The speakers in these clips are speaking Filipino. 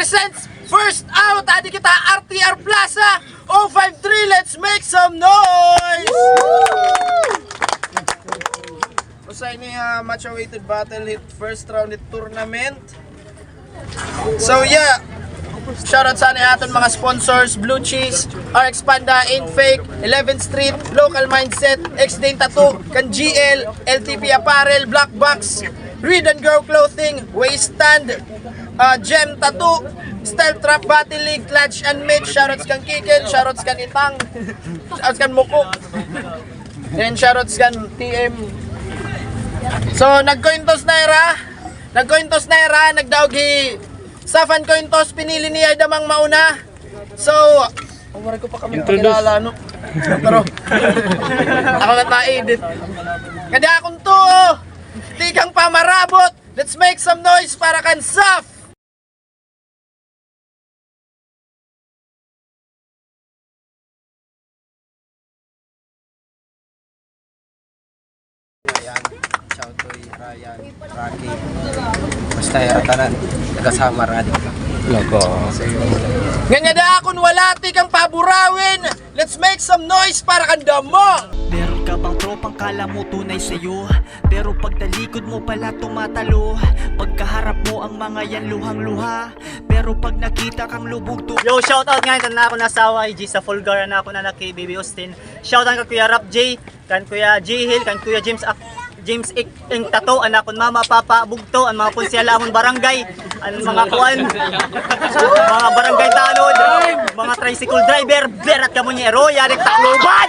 presents First Out, adi kita RTR Plaza 053, let's make some noise! Usay ni much awaited battle hit first round hit tournament. So yeah, shoutout sa aton mga sponsors, Blue Cheese, RX Panda, Ain't Fake, 11th Street, Local Mindset, X-Dane Tattoo, Kan GL, LTP Apparel, Black Box, Read and Girl Clothing, Wastestand, Gem Tattoo, Style Trap Battle League, Clutch and Mitch, shoutouts kan Kiken, shoutouts kan Itang, shoutouts kan Muko, then shoutouts kan TM. So nagcointos na era, nagdaogi Safan cointos, pinili niya damang mauna. So, umari ko pa kami pakilala, no? Pero, ako nga na-edit. Kada akong to, di kang pamarabot. Let's make some noise para kan Saf! Ayan, shout to Ryan, Rocky. Basta yaratanan, nagkasama radyo. Logo. Ganyan na akong wala, tikang paburawin. Let's make some noise para kanda mo. Meron ka bang tropang kala mo tunay sa'yo, pero pag talikod mo pala tumatalo. Pagkaharap mo ang mga yan luhang-luha, pero pag nakita kang lubog to. Yo, shoutout nga kan na ako nasawa IG sa Fulgar na ako na kay Baby Austin. Shoutout kan Kuya Rap J, kan Kuya J Hill, kan Kuya James Ing Tato, anak kon mama, papa, bugto, ang mga konsyala amon barangay, ang mga kuan, mga barangay tanod, mga tricycle driver, berat ka mo ni Eroya, nagtakloban!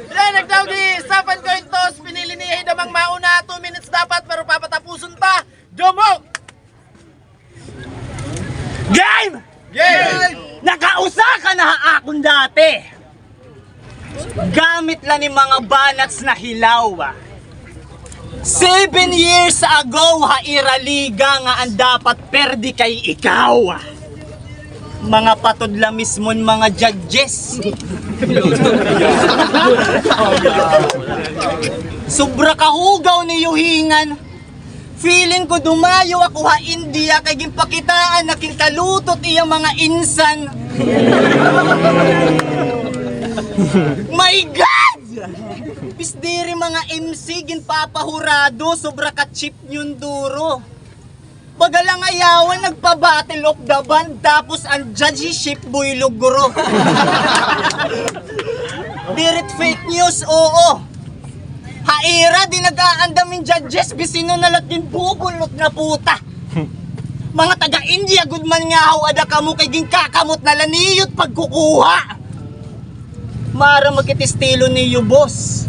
Yan, nagtawgi, Safan cointos, pinili niya damang mauna, 2 minutes dapat, pero papatapusun pa. Dumo! Game! Game! Nakausa ka na akong dati! Gamit lang ni mga banats na hilaw. 7 years ago, hairaliga nga ang dapat perdi kay ikaw. Mga patod lang mismon mga judges. Sobra kahugaw ni yuhingan. Feeling ko dumayo ako ha India kay gimpakitaan na kinkalutot iyang mga insan. My God! Pisdiri mga MC ginpapahurado, sobra ka chip yung duro. Pagalang ayawan, nagpa-battle of the band, tapos ang judgeship boy luguro. Dirit fake news, oo. Haira, di nag-aandamin judges, bisino nalat din bubulot na puta. Mga taga-India, good man nga how ada kamo kay ginkakamot na laniyot pagkukuha. Mara magkitistilo niyo, boss.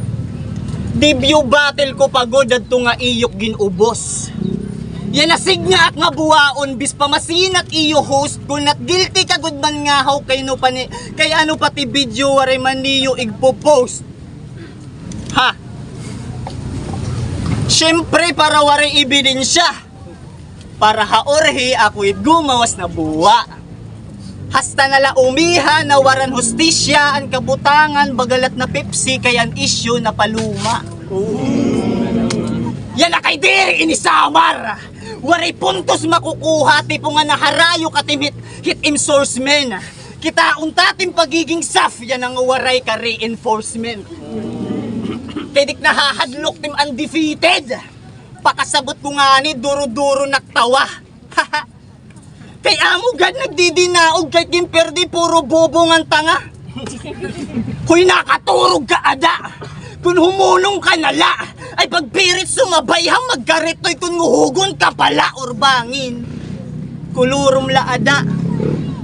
Debut battle ko pagod at nga iyok ginubos. Yan nasig nga at nga buwaon bis pamasin at iyo host kung not guilty ka good man nga how kay no kay ano pati video wari man niyo igpo-post. Ha? Siyempre para wari ebidensya. Para haorhi ako gumawas na buwa. Hasta nala umiha na waran hustisya ang kabutangan bagalat na Pepsi kay ang issue na paluma. Yan na kay diri inisamar. Waray puntos makukuha tipo nga naharayo katimit hit enforcement. Kita untatin pagiging saf yan ang waray ka reinforcement. Kay dik nahahadlok tim undefeated. Pakasabot ko nga ni duro-duro naktawa. Kay amo gad nagdidinaog kay kimperdi puro bobong ang tanga. Huy nakaturog ka ada. Kung humulong ka nala ay pagpirit sumabay hang maggaritoy kung nguhugon ka pala or bangin. Kulurum la ada.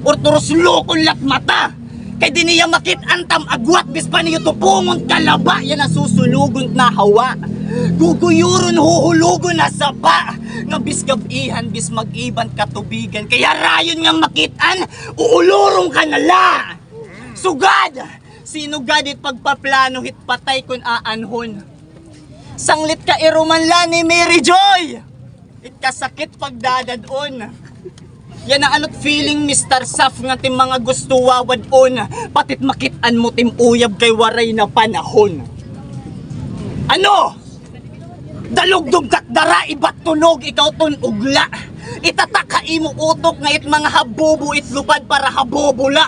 Or turos lokon lat mata. Kay di niya makit antam agwat bis pa niyo tupungon kalaba yan na susulugon na hawa. Guguyuron huhulugon na sapa nga bis gabihan bis mag-iban katubigan kaya rayon nga makitan uulurong ka nala. Sugad! Sino gadit pagpaplano hit patay kun aanhon. Sanglit ka irumanla ni Mary Joy. It kasakit pagdadadon. Yan na anot feeling Mr. Saf nga tim mga gusto wawad-on. Patit makitan mo tim uyab kay waray na panahon. Ano? Dalugdog kakdara ibat tunog ikaw ton ugla. Itataka imo utok nga it mga habobo it lupad para habobula.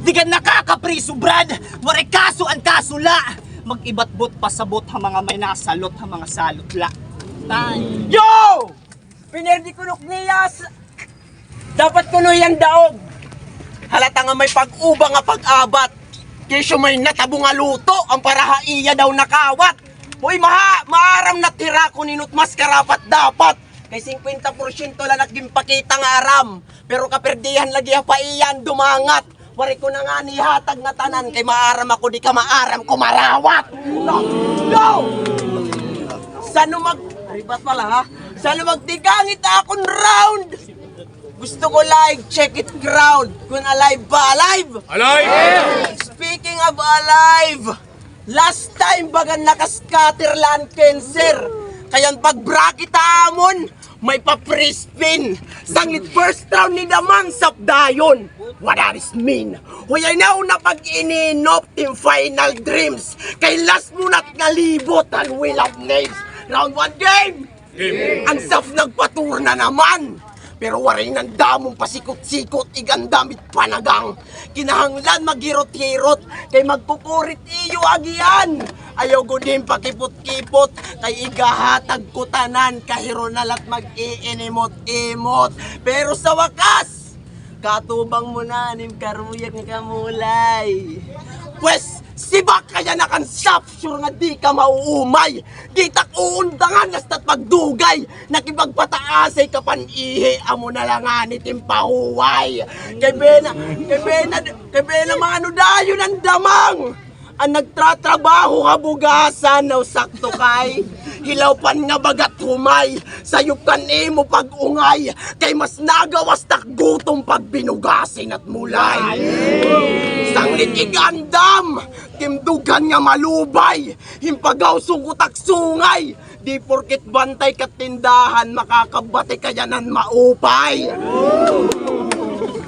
Di ka nakakapriso brad. Waray kaso ang kasula. Mag-ibatbot pasabot ha mga may nasalot ha mga salotla. Yo! Pinerdi kunok niyas. Dapat kuno yan daog. Halata nga may pag-uba nga pag-abat. Kesyo may natabo nga luto ang parahaiya daw nakawat. Uy maaram na tira ko ninot mas karapat dapat. Kay 50% lang naggimpakita nga aram. Pero kaperdihan lagi pa iyan dumangat. Wari ko na nga nihatag nga tanan kay maaram ako di ka maaram kumarawat. No! Sano ribat pala ha? Sano magtigangit akong round? Gusto ko live, check it crowd. Kung alive ba? Alive? Alive! Speaking of alive, last time bagan nakascatter land cancer. Kayan pag bracket amon, may pa-free spin. Sanglit first round ni Damang Sapdayon. What does this mean? Huyay na una pag ininop team final dreams. Kay last munat nga libot ang Wheel of Names. Round 1 game! Ang Saf nagpatur na naman. Pero waray ng damong pasikot-sikot igandamit panagang. Kinahanglan magirot-hirot kay magpupurit iyo agian. Ayaw ko din pakipot-kipot kay igahatag ko tanan kahiro nalat mag-iinimot-imot. Pero sa wakas, katubang mo na nim karuyag ng kamulay. Pwes, sibak kaya na kan Saf, sure nga di ka mauumay. Gitak uundangan nasta't pagdugay. Nakipagpataasay ka pan-ihi, amo na lang anitim pahuway. Kay Bena mga dayo ng damang. Ang nagtratrabaho habugasan na sakto kay hilaw pan nga bagat humay sayop kan imo pag-ungay kay mas nagawas tak gutom pag binugasin at mulay. Sanglit igandam timdugan nga malubay himpagaw sungkutak sungay di porket bantay kat tindahan makakabate kayanan maupay.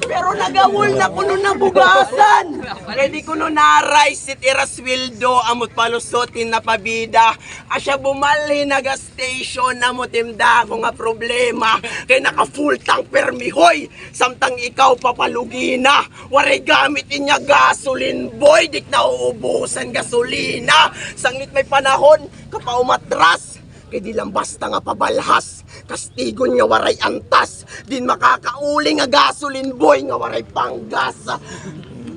Pero nagawol na kuno na bugasan. Kaya di kuno na-rice it iraswildo amot palusotin na pabida. Asya bumalhi naga station amot imda ko nga problema. Kaya naka full tank permihoy. Samtang ikaw papalugina. Waray gamit inya gasolin boy. Dik na uubusan gasolina. Sanglit may panahon kapaumatras. Kaya di lang basta nga pabalhas. Kastigon nga waray antas. Din makakauli nga gasolin boy nga waray panggas.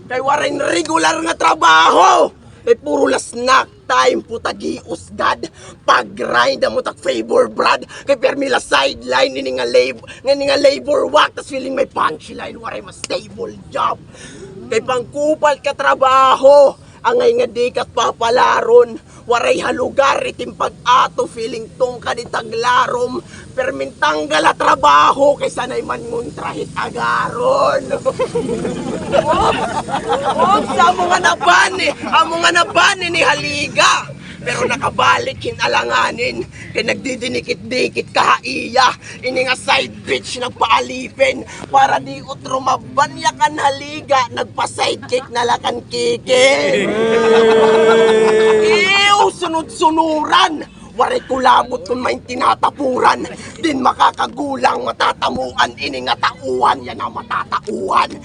Kay waray regular nga trabaho. Kay puro last snack time putagi usgad. Pag-grind mo tak favor brad. Kay permila sideline ini nga labor work. Tas feeling may punchline waray mas stable job. Kay pangkupal ka trabaho. Angay nga di kat papalaron, waray halugar itim pag-ato, feeling tong kanitaglarom, permintang gala trabaho, kaysa na'y man nguntrahit agaron. Sa mga nabani ni Haliga, pero nakabalik hinalanganin, kay nagdidinikit-dikit kahaiya, ini nga side bitch nagpaalipin, para di utro mabanyakan Haliga, nagpa-sidekick na lakan kiki. Ew, sunod-sunuran, waray kulabot kung may tinatapuran, din makakagulang matatamuan, ini nga tauhan, yan ang matatauhan.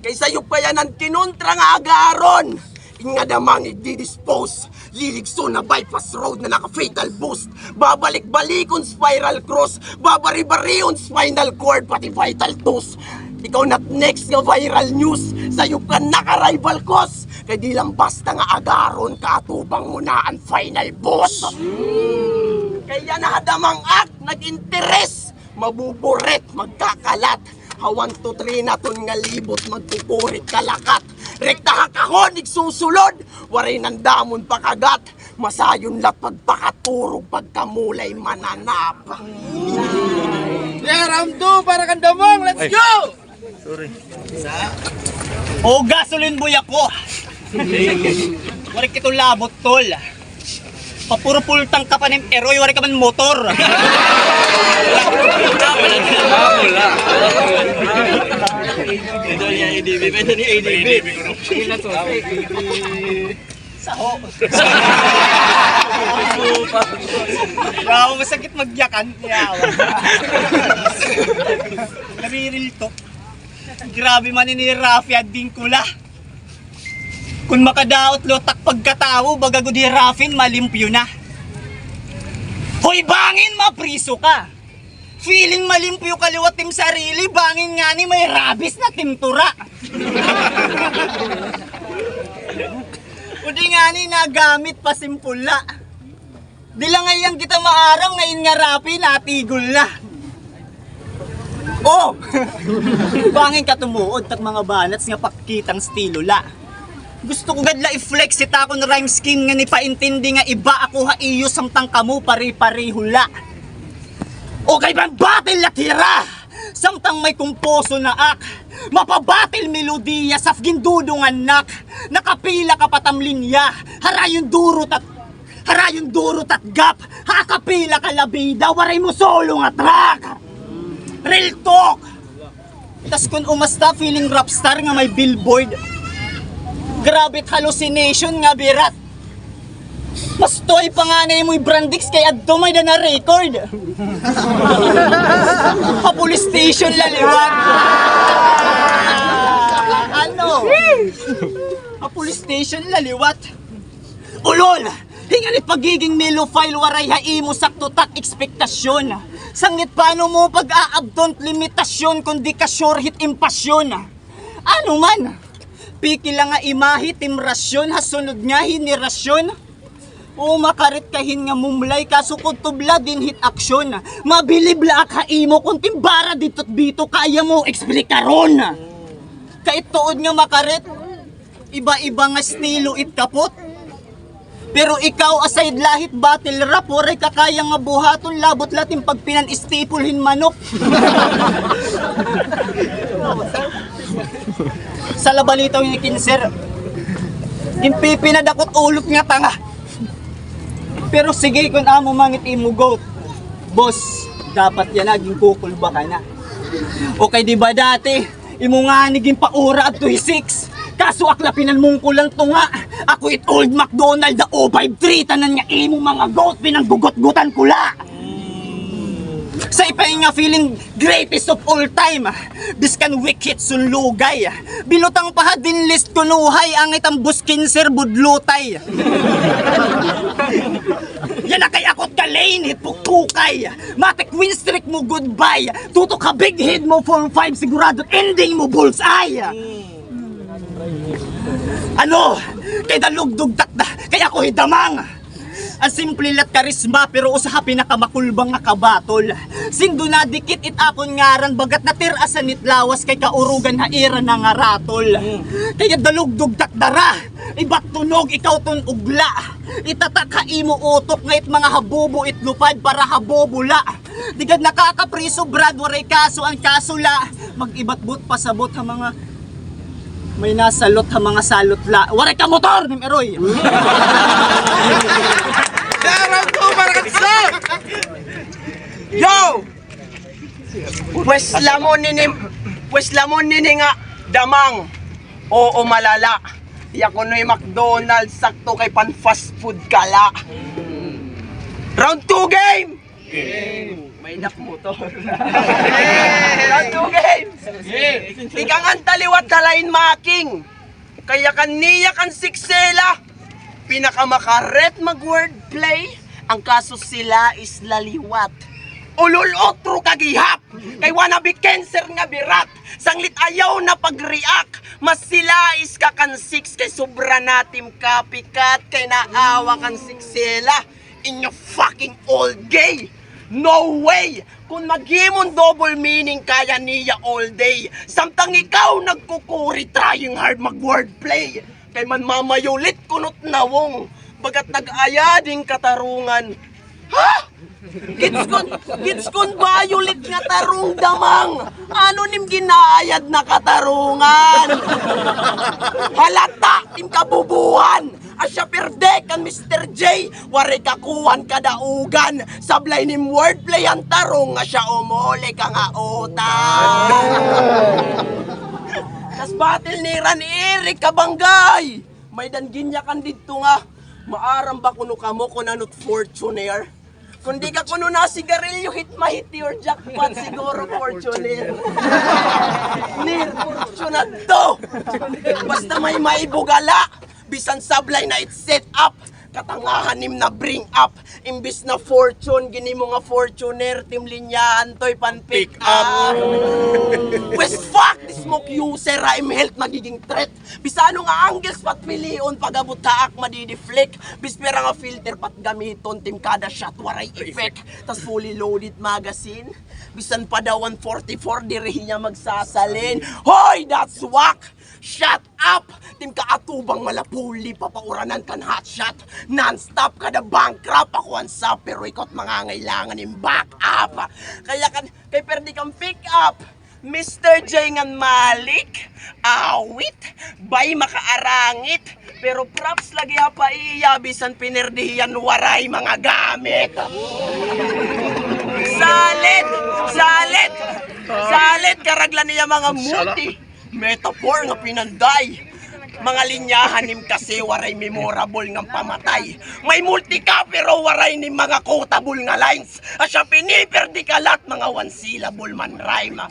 Kaysa yung pa yan ang kinuntra nga agaron, nga damang i-dispose, liligso na bypass road na naka-fatal boost, babalik-balikon spiral cross, babari-barion spinal cord, pati vital tooth. Ikaw not next nga viral news, sa'yo ka naka-rival cause, kaya di lang basta nga agaron, katubang mo na ang final boss. Kaya nakadamang act, nag-interes, mabuburet, magkakalat, 1, 2, 3 na ton nga libot, magpupurit kalakat. Rektaha kahon, igsusulod, waray nandamon pakagat, masayon lat pagpakaturog, pagkamulay mananap. Yeah, round 2 para kang damang. Let's go! O gasolin boy ako. Wari kitong labot tol. Papurupultang ka pa ng eroy, wari ka man motor. Ito niya ADB, ito niya ADB. Saho. Wow, masakit magyakan. Yawa. Nariril to. Grabe man ni Rafi at Dingkula. Kung makadaot lotak pagkatao, bagago di Rafin, malimpyo na. Hoy, bangin, mapriso ka. Feeling malimpyo kaliwat tim sarili, bangin nga ni may rabis na timtura. O di nga ni nagamit pa simpula. Di lang ngayang kita maaram, ngayon nga Rafi, natigol na. Oh! Bangin ka tumuod, tak mga banats nga pakitang stilo la. Gusto ko gadla i-flex ita akong rhyme scheme nga ni paintindi nga iba ako haiyo samtang kamo pari-parihula. O kay bang battle na tira samtang may kumposo na ak, mapabatil melodiya sa gindudungan nak, nakapila ka patamlinya, harayon durot at gap, hakapila ka labida, waray mo solo nga track. Real talk. Tas kung umasta feeling rapstar nga may billboard, grabe't hallucination nga birat. Mas toy pa nga na mo'y brandix kay adto may na record. Pa police station laliwat. Ano? Pa police station laliwat. Ulol! Hingali pagiging melophile waray haimo sakto tak ekspektasyon. Sangit paano mo pag-aabdont limitasyon kundi ka sure hit impasyon. Ano man? Piki lang nga imahi, timrasyon, hasunod nga hinirasyon. O makarit kahin nga mumlay, kasukod tubla din hit aksyon. Mabilibla ak haimo, kung timbara dito't dito, kaya mo eksplikaron. Kaitood nga makarit, iba-iba nga stilo it kapot. Pero ikaw aside lahit battle rap, oray kakaya nga buhaton, labot lating pagpinan istipulhin manok. Sa labalitaw yung kinser, impipinadakot ulot nga tanga. Pero sige kung amo mangit imugot, boss, dapat yan naging kukulba ka na. Okay di ba dati, imo nga naging paura at 26, kaso aklapinan mong kulang tunga. Ako it old McDonald the 053, tanan nga imo mga goat, pinanggugot-gutan kula. Sa ipay nga feeling greatest of all time, biskan wicked sunlugay, bilutang paha din list kunuhay, ang itang buskin sir budlutay. Yan na kay akot ka lane hit puktukay, matik win streak mo goodbye, tutok ka big head mo 4-5 sigurado ending mo bullseye. Ano? Kay dalugdug takda, kaya ako hidamang. Ang simple lat karisma pero usaha pinakamakulbang nga kabatol. Sindo na dikit it akon ngaran bagat natirasan nit lawas kay kaurugan na ira na nga ratol. Kaya dalugdog takdara, ibat tunog ikaw ton ugla. Itataka imo utok ngait mga habubo itlupad para habobula. Digad nakakapriso brad waray kaso ang kasula. Mag-ibatbot pasabot ha mga may nasalot ha mga salot la. Waray ka motor nim eroy. Round 2 para katsa! Yo! Pwes lamon nini nga damang. Oo malala. Ya kuno'y McDonald's sakto kay pan fast food kala. Round 2 game! May motor. Round 2 game! Ika nga taliwat dalain making. Kaya kaniya kan siksela. Pinakamakaret mag-wordplay. Ang kaso sila is laliwat. Ulul otro kagihap. Kay wannabe cancer nga birat. Sanglit ayaw na pag-react. Mas sila is kakan 6 kay sobra natim copycat. Kay naawa kan siksela. In your fucking old gay. No way! Kung maghimon double meaning kaya niya all day. Samtang ikaw nagkukuri trying hard mag-wordplay. Kay man mamayulit kunot nawong. Bagat nag-aya ding katarungan. Ha? Gits kon bayulit nga tarong damang. Ano nim ginaayad na katarungan? Halata tim kabubuhan. Asya perde kan Mr. J. Wari kakuhan kadaugan. Sablay nim wordplay ang tarong nga siya umuli ka nga utang. Tas battle ni Ran Eric kabanggay. May danginya kan dito nga. Maaram ba kuno kamo kung anot Fortuner? Kung di ka kuno na sigarilyo, hit mahit your jackpot siguro Fortuner. Nir, Fortuner to! Basta may maibugala, bisan sablay na it set up. Katangahanim na bring up. Imbis na fortune, gini mo nga Fortuner, team linyahan to'y pan pick up. Wes fuck, this smoke user, I'm health magiging threat. Bisano nga angles pat milion, pagabot taak madideflect. Bispera nga filter pat gamiton, team kada shot waray effect. Tas fully loaded magazine. Bisan pa daw 144, diri niya magsasalin. Hoy, that's whack! Shut up! Tim kaatubang malapuli, papauranan kan hotshot. Non-stop kada bankrupt, ako ang sa pero ikot mga ngailangan yung back up. Kaya kay perdi kang pick up. Mr. J ngan Malik, awit, bay makaarangit. Pero props lagi pa iya, bisan pinerdihan waray mga gamit. Salit, karaglan niya mga multi. Metaphor nga pinanday. Mga linyahan nim kasi waray memorable nga pamatay. May multi ka pero waray nim mga quotable nga lines. Asya piniperdi kalat mga one syllable man rhyme.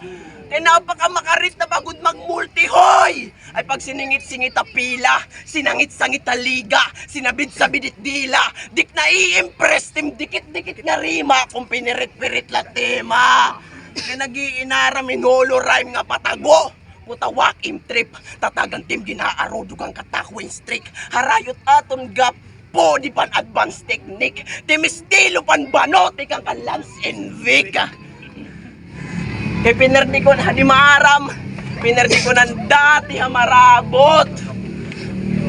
Kaya napaka makarit na pagod mag-multi hoy! Ay pag siningit-singit a pila, sinangit-sangit a liga, sinabid-sabidit dila, dik na i-impress tim dikit-dikit nga rima kung pinirit-pirit la tema. Kaya nag-iinara minolo rhyme nga patago. Puta walk im trip, tatagan tim ginaaro dugang katakwing streak. Harayot aton gap po di pan advanced technique. Tim estilo pan banote kang kalans and Vic. Kay pinerdi ko na di maaram, pinerdi ko ng dati hamarabot.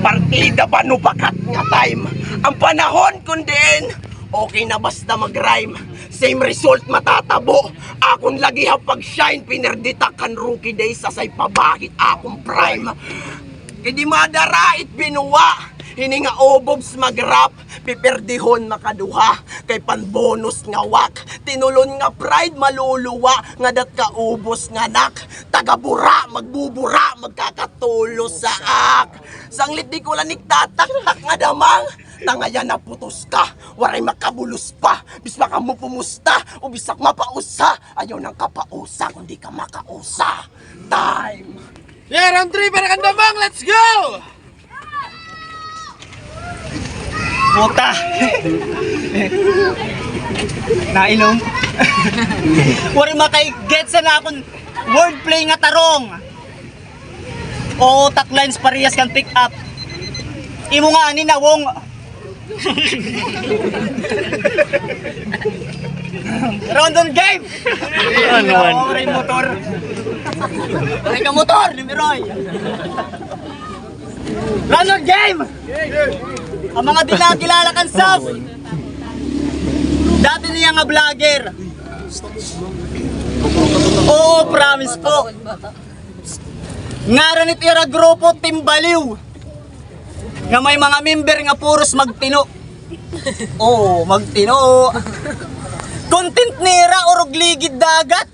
Partida panupakat nga time. Ang panahon kundi okay na basta mag-rhyme. Same result matatabo. Akong lagi pag-shine. Pinerdita kan rookie days. Sasay pabakit akong prime. Kaya di madarait binuwa. Hininga obobs mag-rap. Piperdihon makaduha. Kay pan-bonus nga wak. Tinulon nga pride maluluwa. Nga dat ka ubos nga nak. Tagabura, magbubura. Magkakatulo sa ak. Sanglit di ko lanik tatak-tak nga damang. Tangayan na putos ka, waray makabulos pa. Bisma ka mo pumusta, o bisak mapausa. Ayaw nang kapausa, kundi ka makausa. Time! Yeah, round 3 para kandamang, let's go! Puta! Nainom? Wari makay-get sa na akong wordplay nga tarong. O taklines parehas kan pick up. Imo nga ani na wong Rondon game! Ano man? Oray motor. Oray ka motor, ni Miroy. Rondon game! Ang mga di nakilala kan sab. Dati niya nga vlogger. Oo, promise po. Nga rin itira grupo Team Baliw. Nga may mga member nga puros magtino. Oo, magtino. Content nira orog ligid dagat.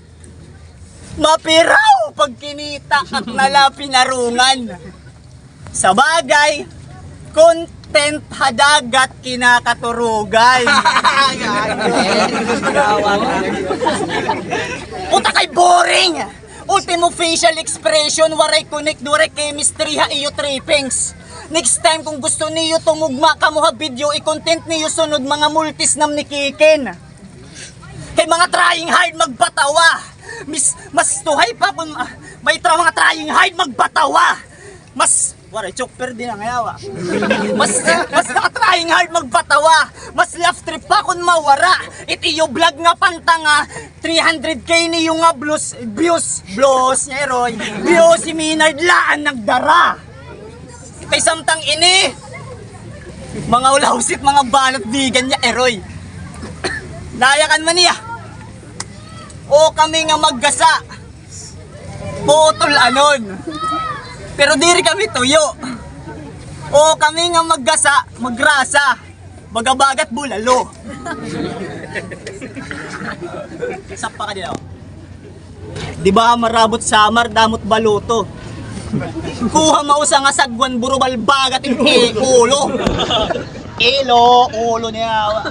Mapiraw pag kinita at nalapinarungan. Sa bagay, content hadagat kinakaturugay. Puta kay boring! Ultimo facial expression, waray connect, waray chemistry, ha iyo trippings. Next time kung gusto niyo tumugma kamo ha video, i-content niyo sunod mga multis nam ni Kikin. Kay mga trying hard magbatawa. Mas tuhay pa kung may mga trying hard magbatawa. Mas waray chopper din ang yawa. Mas naka-trying hard magbatawa. Mas laugh trip pa kung mawara. Itiyo vlog nga pantanga 300k niyo nga views niya Roy. Views si Minard laan nagdara. Kay samtang ini mga ulawsit mga balot bigan niya Eroy. Nayakan man niya. O kami nga maggasa. Putol anon. Pero diri kami tuyo. O kami nga maggasa, magrasa. Bagabagat bulalo. Sapa ka din ako. Di ba marabot samar damot baluto? Kuha mausa nga sagwan burubal bagat yung ulo. Ulo niya.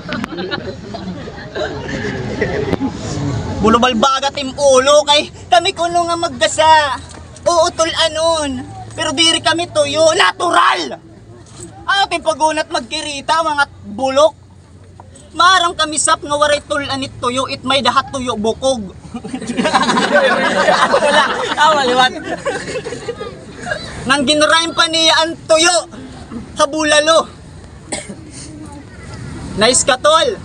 Bulubal bagat yung ulo kay kami kuno nga maggasa. Uutol anon. Pero diri kami tuyo, natural. Ating pagunat magkirita mga bulok. Marang kami sap nga waray tulanit tuyo, it may dahat tuyo bukog. Wala, maliwat. Nang ginrime pa niya ang tuyo, habulalo. Nice katol.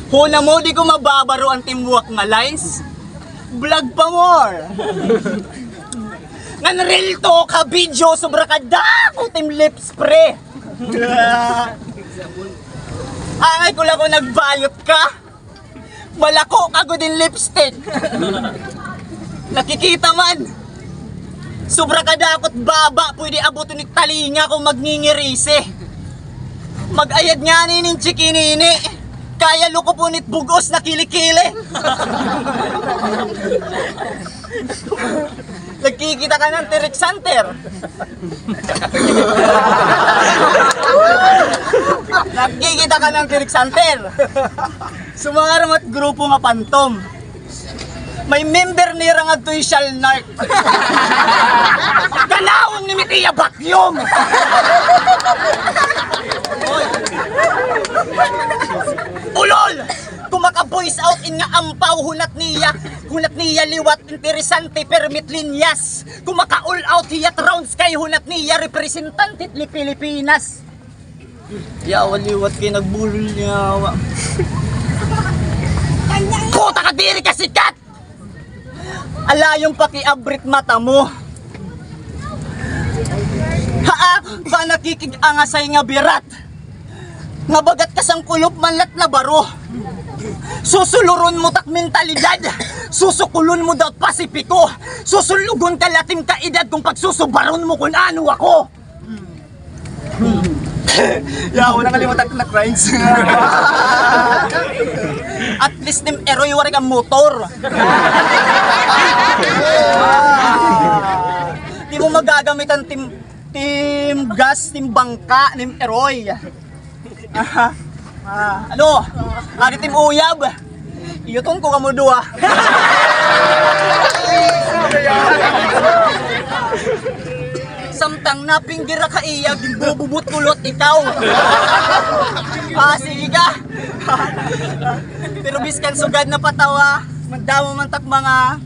Huna mo di ko mababaro ang teamwork nga lines. Vlog pa more. Ngan real to ka video sobra ka dako team lips pre. Angay ko lang kung nagbayot ka. Malako ka din lipstick. Nakikita man. Sobra ka dakot baba pwede abuto ni talinga kung magningirise. Mag-ayad nga ninin chikinini. Kaya luko punit bugos na kilikili. Nagkikita ka ng T-Rex Hunter. Nagkikita ka ng T-Rex Hunter. Sumangaram at grupo nga pantom. May member ni Rangad to'y Shalnark. Ganawang ni Mitiya Bakyom. Ulol! Kung maka-voice out in nga ampaw, hunat niya liwat, interesante, permit linyas. Kung maka-all out hiyat rounds kay hunat niya, representantit ni Pilipinas. Yawa liwat kay nagbulol niya. Puta ka diri ka sikat! Alayong pakiabrit mata mo. Haa, ba nakikig-angasay nga birat? Nga bagat kasang kulop manlat na baro. Susuluron mo tak mentalidad. Susukulon mo daw pasipiko. Susulugon ka latim ka edad kung pagsusubaron mo kung ano ako. Yaw, nakalimutan ko na crimes. At least nim eroy wari kang motor. Di mo magagamit ang team gas, team bangka, nim eroy. Ano? Ari team uyab. Iyuton ko kamo duwa. Samtang napinggira ka iya, bububut kulot ikaw. Sige ka. Pero biskan sugad na patawa, magdamo man tak mga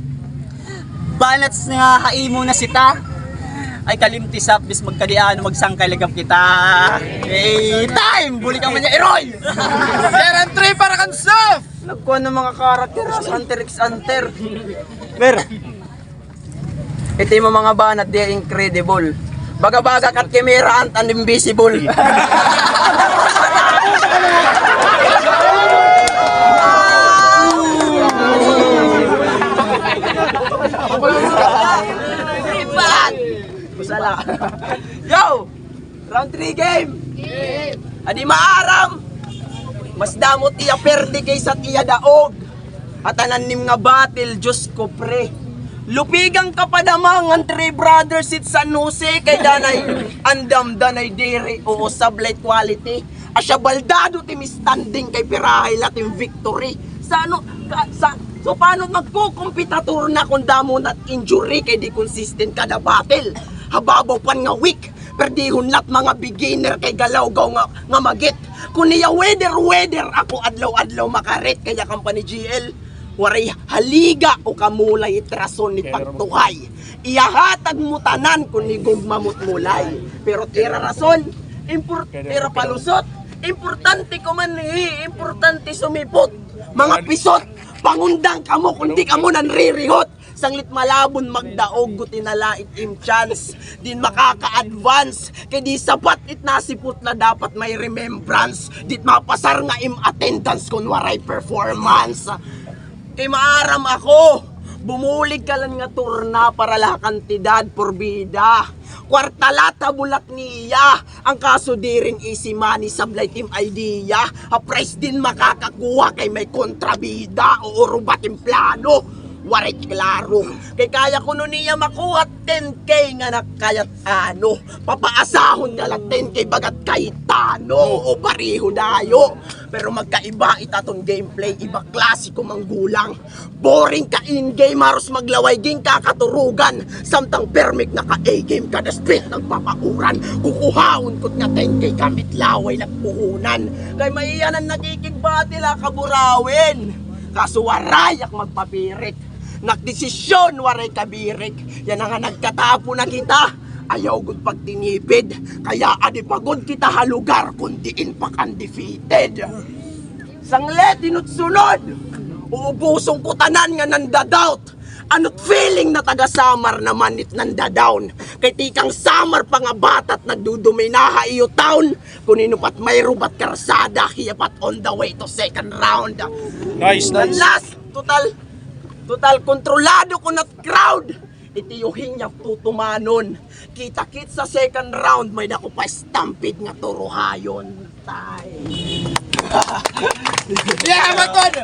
banats nga haimo na sita. ay kalimti sap bis magkadiano magsangkay lagap kita. Time buli ka man niya Eroy. Kaya 3 para kan Saf! Nagkuha ng mga karakter sa Hunter x Hunter. Mer, ito yung mga banat, they incredible. Baga-baga kat kamera and invisible. Kusala. Yo! Round 3 game! Adi maaram! Mas damot iya perde kaysa iya daog. At ananim nga battle, Diyos ko pre. Lupigang kapadamangan, 3 brothers it San Jose. Kay danay, andam danay diri, oo sablay quality. Asya baldado timi standing kay pirahay latim victory. So paano magkukumpitator na kung damo na injury kay di consistent kada battle. Hababaw pan nga weak. Perdihon lat mga beginner kay galaw-gaw nga magit. Kung niya weather ako adlaw-adlaw makaret kaya company GL waray haliga o kamulay itrason ni pagtuhay. Iyahatag mo tanan kung ni gugmamot mulay. Pero tira rason, tira palusot, importante ko man importante sumipot. Mga pisot, pangundang kamo kung di kamo nanririhot. Sanglit malabon magdaog guti nalait im chance din makaka-advance kay di sapat it nasipot na dapat may remembrance dit mapasar nga im attendance kun waray performance kay maaram ako bumulig ka lang nga turna para la kantidad porbida kwartalata bulak niya ang kaso di rin easy money sablay team idea a price din makakakuha kay may kontrabida o rubat im plano waray klaro kay kaya ko nun niya makuha 10k nga nakayat ano papaasahon nga lang 10k bagat Cayetano o pariho dayo pero magkaiba itatong gameplay iba klasiko manggulang boring ka in-game haros maglaway ging kakaturugan samtang permik na ka A-game kada street nagpapakuran kukuhaon kot nga 10k kamit laway nagpuhunan kay maiyanan nakikigbati la kaburawin kaso warayak magpapirik nagdesisyon waray kabirik yan nga nagkatapo na kita ayaw gud pagtinipid kaya adi pagod kita halugar kundiin pak undefeated sanglet tinutsunod uubusong ko tanan nga nandadoubt anot feeling na taga Samar naman it nandadown kay tikang Samar pa nga batat nagduduminaha iyo town kunino pat may rubat karsada hiyapat on the way to second round Nice, and last total kontrolado ko na crowd itiyuhin niya tutumanon kita-kit sa second round may dako pa stampede nga turuhayon Yeah, matod!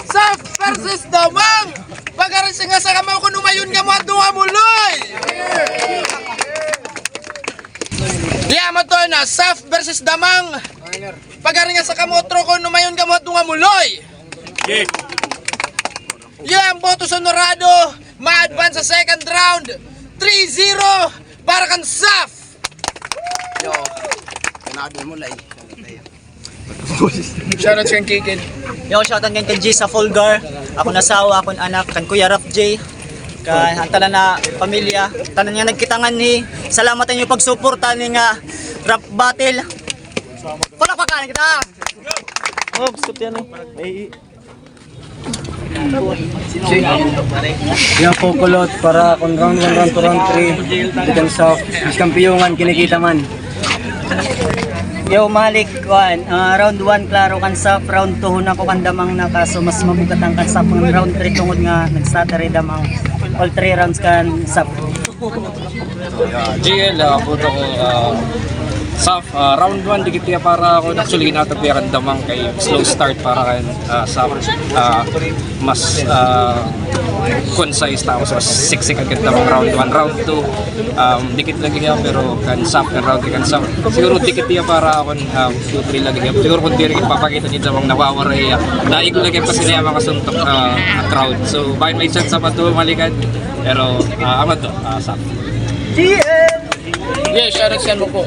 Saf versus Damang! Pagarin nga sa kamaw kung umayon ka mo at dunga muloy! Yeah, matod na! Saf versus Damang! Pagarin nga sa kamotro kung umayon ka mo at dunga muloy! Yeah, ang boto sonorado, ma-advance sa second round, 3-0 para kan Saf! yo kanado mo lay Shoutout sa kikid. Yo, shoutout kay G sa Fulgar. Ako nasawa, akong anak, kan Kuya Rap J. Kay hantala na pamilya. Tanan nga nagkitangan ni. Salamat ang inyong pagsuporta ni nga rap battle. Palakpakan kita. Oh, gusto yan eh. Yan po kulot para kung round 1, round 2, round 3 Ikan sa kampiyongan kinikita man. Yo, Malik, round 1 klaro kan sa round 2 na ko kan Damang na kaso mas mabugat ang kan sa round 3 tungod nga nag-stutter Damang all 3 rounds kan sa GL, puto ko Saf, round 1 dikit ya para ako actually ginatabihan Damang kay slow start para kan Saf mas concise tapos mas siksik agad Damang round 1 round 2 dikit lagi ya pero kan Saf kan round kan Saf siguro dikit ya para ako 2-3 lagi ya siguro kung di rin ipapakita ni Damang nawawaray ya daig lagi pa sila mga suntok crowd so by my chance sa pato malikan pero amat to Saf Yeah, shoutout sa mo po.